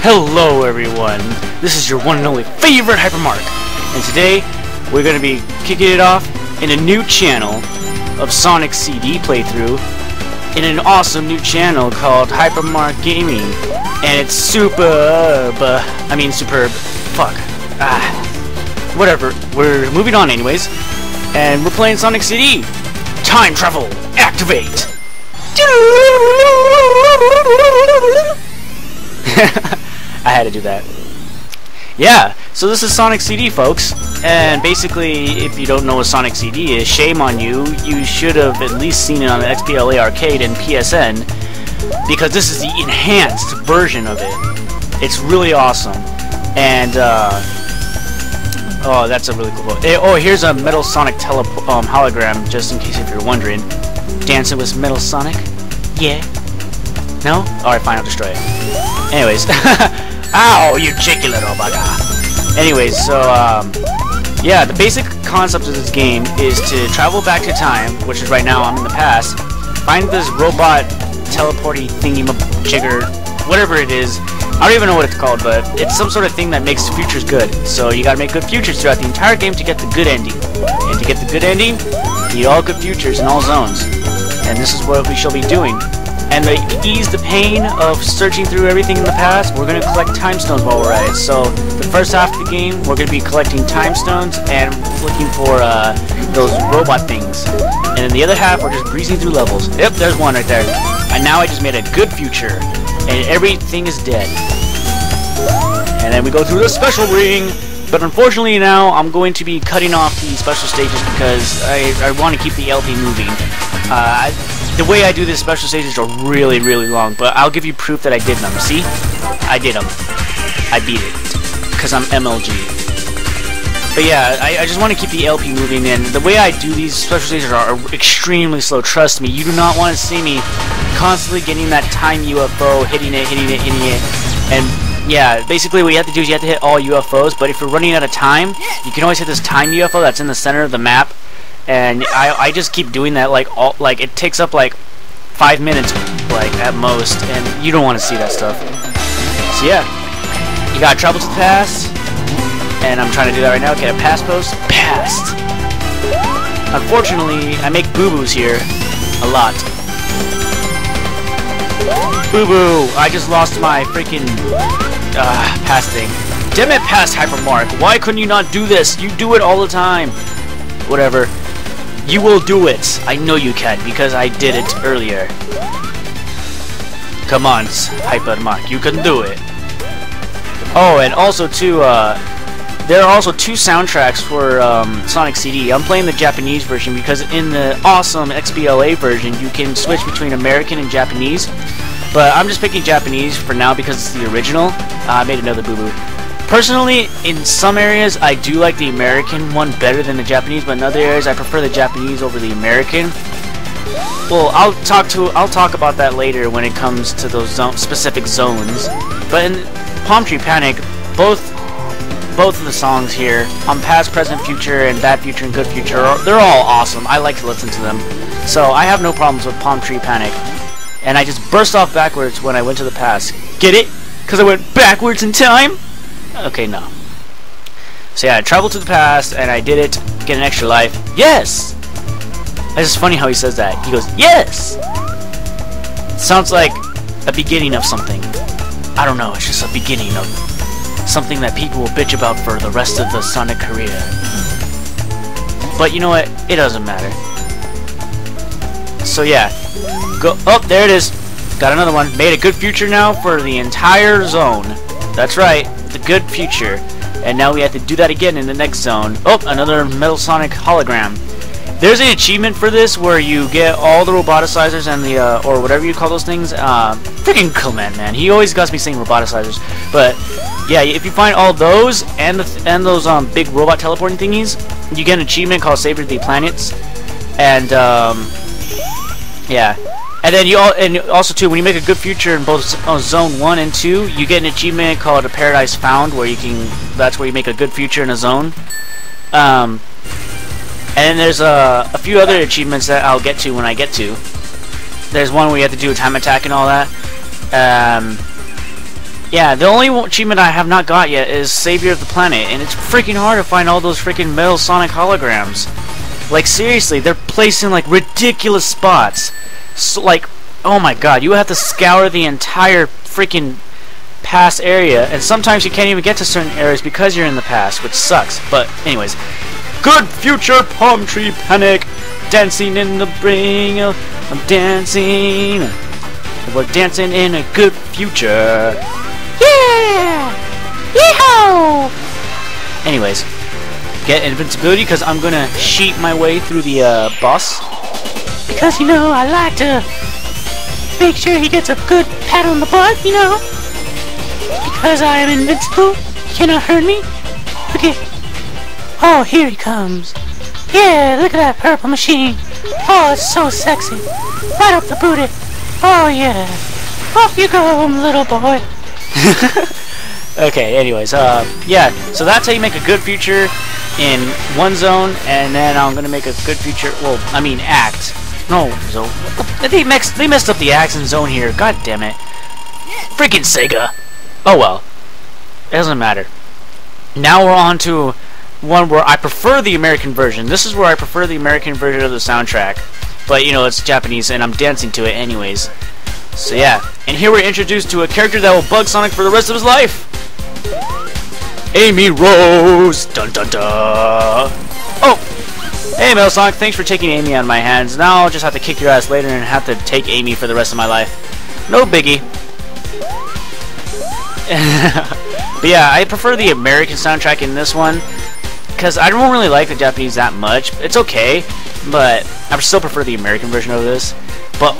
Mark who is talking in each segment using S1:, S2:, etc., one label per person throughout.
S1: Hello everyone, this is your one and only favorite Hypermark, and today we're going to be kicking it off in a new channel of Sonic CD playthrough in an awesome new channel called Hypermark Gaming, and it's superb, whatever, we're moving on anyways, and we're playing Sonic CD. Time travel, activate! I had to do that. Yeah, so this is Sonic CD, folks, and basically, if you don't know what Sonic CD is, shame on you. You should have at least seen it on the XBLA Arcade and PSN, because this is the enhanced version of it. It's really awesome, and oh, that's a really cool book. Oh, here's a Metal Sonic hologram, just in case if you're wondering. Dancing with Metal Sonic? Yeah. No? Alright, fine, I'll destroy it. Anyways. Ow, you cheeky little bugger. Anyways, so, yeah, the basic concept of this game is to travel back to time, which is right now I'm in the past, find this robot teleporty thingy-majigger, whatever it is. I don't even know what it's called, but it's some sort of thing that makes futures good. So you gotta make good futures throughout the entire game to get the good ending. And to get the good ending, you need all good futures in all zones. And this is what we shall be doing. And to ease the pain of searching through everything in the past, we're going to collect time stones while we're at it. So the first half of the game, we're going to be collecting time stones and looking for those robot things. And in the other half, we're just breezing through levels. Yep, there's one right there. And now I just made a good future, and everything is dead. And then we go through the special ring. But unfortunately now, I'm going to be cutting off the special stages because I want to keep the LP moving. The way I do these special stages are really, really long, but I'll give you proof that I did them. See? I did them. I beat it. Because I'm MLG. But yeah, I just want to keep the LP moving, and the way I do these special stages are extremely slow. Trust me, you do not want to see me constantly getting that time UFO, hitting it, and yeah, basically what you have to do is you have to hit all UFOs, but if you're running out of time, you can always hit this time UFO that's in the center of the map. And I just keep doing that, like it takes up like 5 minutes, like at most, and you don't want to see that stuff. So yeah, you gotta travel to the past, and I'm trying to do that right now. Get a past post, past. Unfortunately, I make boo-boos here a lot. Boo-boo! I just lost my freaking past thing. Damn it, past Hypermark! Why couldn't you not do this? You do it all the time. Whatever. You will do it. I know you can, because I did it earlier. Come on, Hypermark, you can do it. Oh, and also too, there are also 2 soundtracks for Sonic CD. I'm playing the Japanese version because in the awesome XBLA version, you can switch between American and Japanese. But I'm just picking Japanese for now because it's the original. I made another boo-boo. Personally, in some areas, I do like the American one better than the Japanese, but in other areas, I prefer the Japanese over the American. Well, I'll talk about that later when it comes to those specific zones. But in Palm Tree Panic, both of the songs here, on Past, Present, Future, and Bad Future and Good Future, they're all awesome. I like to listen to them. So I have no problems with Palm Tree Panic. And I just burst off backwards when I went to the past. Get it? Because I went backwards in time? Okay, no. So yeah, I traveled to the past, and I did it, get an extra life. Yes! It's just funny how he says that. He goes, yes! It sounds like a beginning of something. I don't know, it's just a beginning of something that people will bitch about for the rest of the Sonic career. But you know what? It doesn't matter. So yeah. Go. Oh, there it is. Got another one. Made a good future now for the entire zone. That's right. The good future, and now we have to do that again in the next zone. Oh, another Metal Sonic hologram. There's an achievement for this where you get all the roboticizers and the or whatever you call those things. Freaking Coolman, man. He always got me saying roboticizers, but yeah, if you find all those and those big robot teleporting thingies, you get an achievement called Save the Planets, and yeah. And then also too, when you make a good future in both Zone 1 and 2, you get an achievement called a Paradise Found, where that's where you make a good future in a zone. And then there's a few other achievements that I'll get to when I get to. There's one where you have to do a time attack and all that. Yeah, the only achievement I have not got yet is Savior of the Planet, and it's freaking hard to find all those freaking Metal Sonic holograms. Like, seriously, they're placed in, like, ridiculous spots. So, like, oh my god, you have to scour the entire freaking past area, and sometimes you can't even get to certain areas because you're in the past, which sucks. But, anyways, good future palm tree panic, dancing in the ring, I'm dancing, we're dancing in a good future. Yeah! Yeehaw! Anyways, get invincibility because I'm gonna sheet my way through the boss. Because, you know, I like to make sure he gets a good pat on the butt, you know. Because I am invincible, he cannot hurt me. Okay. Oh, here he comes. Yeah, look at that purple machine. Oh, it's so sexy. Right up the booty. Oh, yeah. Off you go, little boy. Okay, anyways, yeah, so that's how you make a good future in one zone, and then I'm gonna make a good future, well, I mean act. No, zone. They messed up the acts in zone here, god damn it. Freaking Sega. Oh well. It doesn't matter. Now we're on to one where I prefer the American version. This is where I prefer the American version of the soundtrack. But, you know, it's Japanese, and I'm dancing to it anyways. So yeah, and here we're introduced to a character that will bug Sonic for the rest of his life. Amy Rose! Dun dun dun! Oh! Hey Metal Sonic, thanks for taking Amy out of my hands. Now I'll just have to kick your ass later and have to take Amy for the rest of my life. No biggie. But yeah, I prefer the American soundtrack in this one, because I don't really like the Japanese that much. It's okay, but I still prefer the American version of this. But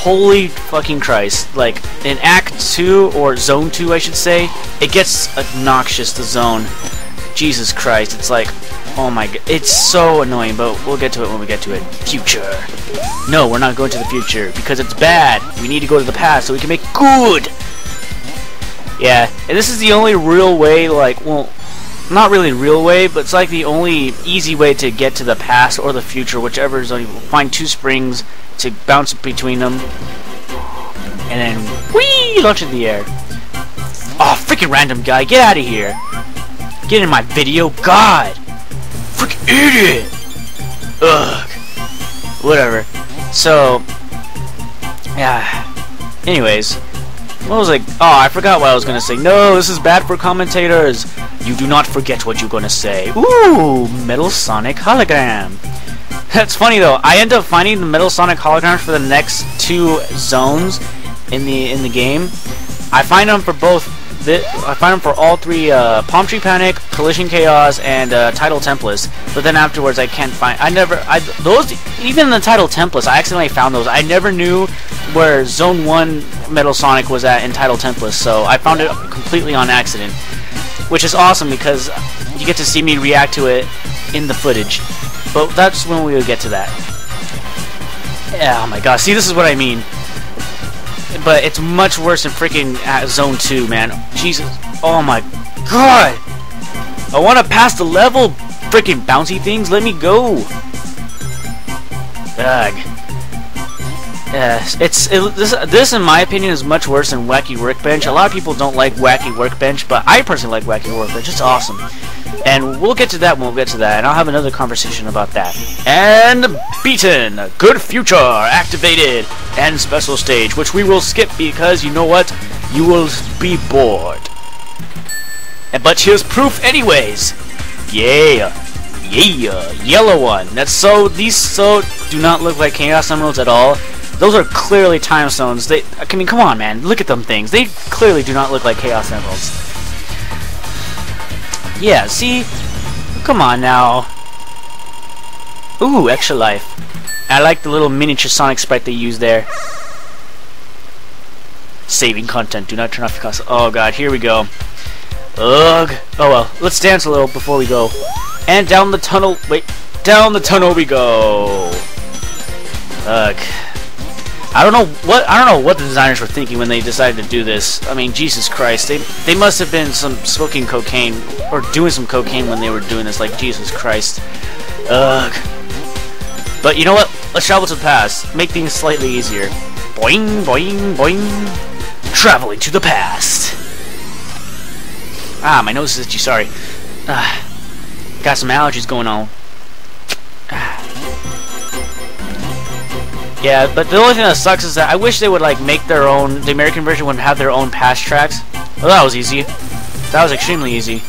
S1: holy fucking Christ, like in Act 2, or Zone 2 I should say, it gets obnoxious, the zone. Jesus Christ, it's like, oh my god, it's so annoying, but we'll get to it when we get to it. Future. No, we're not going to the future, because it's bad. We need to go to the past so we can make good. Yeah, and this is the only real way, like, well, not really real way, but it's like the only easy way to get to the past or the future, whichever zone. You find two springs to bounce between them, and then whee, launch in the air. Oh, freaking random guy, get out of here! Get in my video, God! Freaking idiot! Ugh. Whatever. So, yeah. Anyways, what was like? Oh, I forgot what I was gonna say. No, this is bad for commentators. You do not forget what you're gonna say. Ooh, Metal Sonic hologram. That's funny though. I end up finding the Metal Sonic holograms for the next two zones in the game. I find them for both. I find them for all three: Palm Tree Panic, Collision Chaos, and Title Templates. But then afterwards, I can't find. Those, even the Title Templates, I accidentally found those. I never knew where Zone 1 Metal Sonic was at in Title Templates, so I found it completely on accident, which is awesome because you get to see me react to it in the footage. But that's when we will get to that. Yeah, oh my god, see, this is what I mean. But it's much worse in freaking Zone 2, man. Jesus. Oh my god. I want to pass the level, freaking bouncy things. Let me go. Ugh. This, in my opinion, is much worse than Wacky Workbench. A lot of people don't like Wacky Workbench, but I personally like Wacky Workbench. It's awesome. And we'll get to that when we'll get to that, and I'll have another conversation about that. And beaten! Good future activated! And special stage, which we will skip because, you know what? You will be bored. But here's proof anyways! Yeah! Yeah! Yellow one! These do not look like Chaos Emeralds at all. Those are clearly Time Stones. I mean, come on, man. Look at them things. They clearly do not look like Chaos Emeralds. Yeah, see? Come on now. Ooh, extra life. I like the little miniature Sonic sprite they use there. Saving content. Do not turn off your console. Oh god, here we go. Ugh. Oh well, let's dance a little before we go. And down the tunnel. Wait. Down the tunnel we go. Ugh. I don't know what the designers were thinking when they decided to do this. I mean, Jesus Christ, they must have been smoking cocaine or doing some cocaine when they were doing this. Like, Jesus Christ. Ugh. But you know what? Let's travel to the past. Make things slightly easier. Boing, boing, boing. Traveling to the past. Ah, my nose is itchy, sorry. Got some allergies going on. Yeah, but the only thing that sucks is that I wish they would like make their own, the American version would have their own pass tracks. Well, that was easy. That was extremely easy.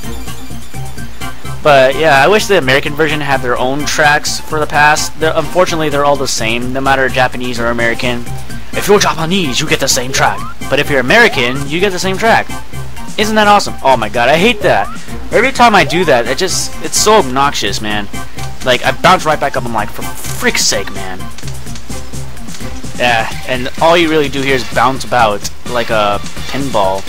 S1: But yeah, I wish the American version had their own tracks for the pass. Unfortunately, they're all the same, no matter Japanese or American. If you're Japanese, you get the same track. But if you're American, you get the same track. Isn't that awesome? Oh my god, I hate that. Every time I do that, it's so obnoxious, man. Like, I bounce right back up, I'm like, for frick's sake, man. Yeah, and all you really do here is bounce about like a pinball.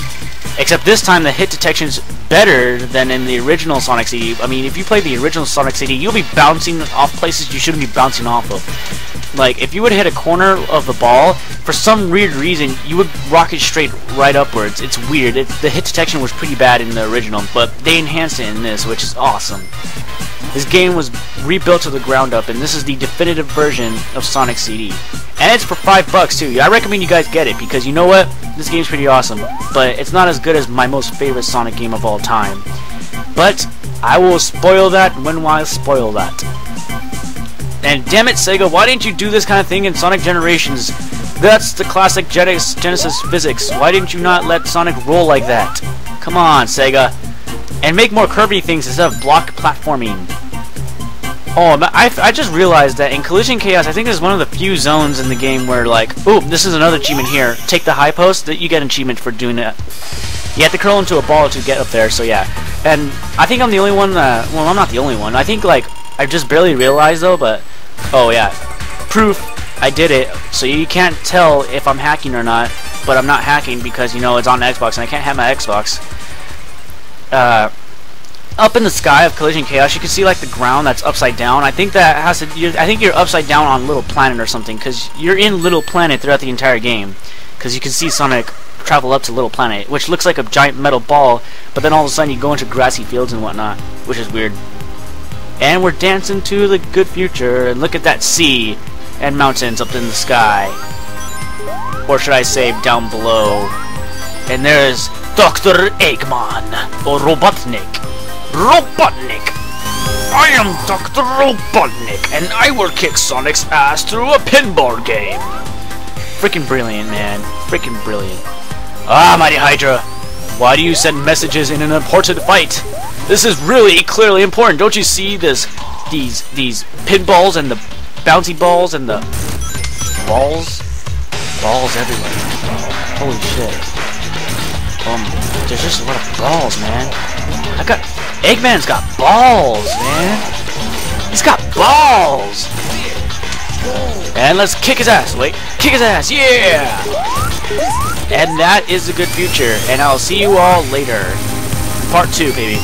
S1: Except this time the hit detection's better than in the original Sonic CD. I mean, if you play the original Sonic CD, you'll be bouncing off places you shouldn't be bouncing off of. Like, if you would hit a corner of the ball, for some weird reason, you would rocket straight right upwards. It's weird. The hit detection was pretty bad in the original, but they enhanced it in this, which is awesome. This game was rebuilt to the ground up, and this is the definitive version of Sonic CD. And it's for $5 too. I recommend you guys get it, because you know what? This game's pretty awesome, but it's not as good as my most favorite Sonic game of all time. But I will spoil that when I spoil that. And damn it, Sega, why didn't you do this kind of thing in Sonic Generations? That's the classic Genesis physics. Why didn't you not let Sonic roll like that? Come on, Sega. And make more Kirby things instead of block platforming. Oh, I just realized that in Collision Chaos, I think this is one of the few zones in the game where, like, ooh, this is another achievement here. Take the high post, that you get an achievement for doing that. You have to curl into a ball to get up there, so yeah. And I think I'm the only one, well, I'm not the only one. I think, like, I just barely realized, though, but, oh, yeah. Proof, I did it, so you can't tell if I'm hacking or not, but I'm not hacking because, you know, it's on Xbox, and I can't have my Xbox. Up in the sky of Collision Chaos, you can see like the ground that's upside down. I think that has to. I think you're upside down on Little Planet or something, because you're in Little Planet throughout the entire game. Because you can see Sonic travel up to Little Planet, which looks like a giant metal ball, but then all of a sudden you go into grassy fields and whatnot, which is weird. And we're dancing to the good future, and look at that sea and mountains up in the sky, or should I say down below. And there's Dr. Eggman, or Robotnik. Robotnik! I am Dr. Robotnik, and I will kick Sonic's ass through a pinball game! Freaking brilliant, man. Freaking brilliant. Ah, Mighty Hydra! Why do you send messages in an important fight? This is really clearly important. Don't you see these pinballs and the bouncy balls and the balls? Balls everywhere. Holy shit. There's just a lot of balls, man. Eggman's got balls, man. He's got balls. And let's kick his ass. Wait, kick his ass, yeah. And that is the good future. And I'll see you all later. Part 2, baby.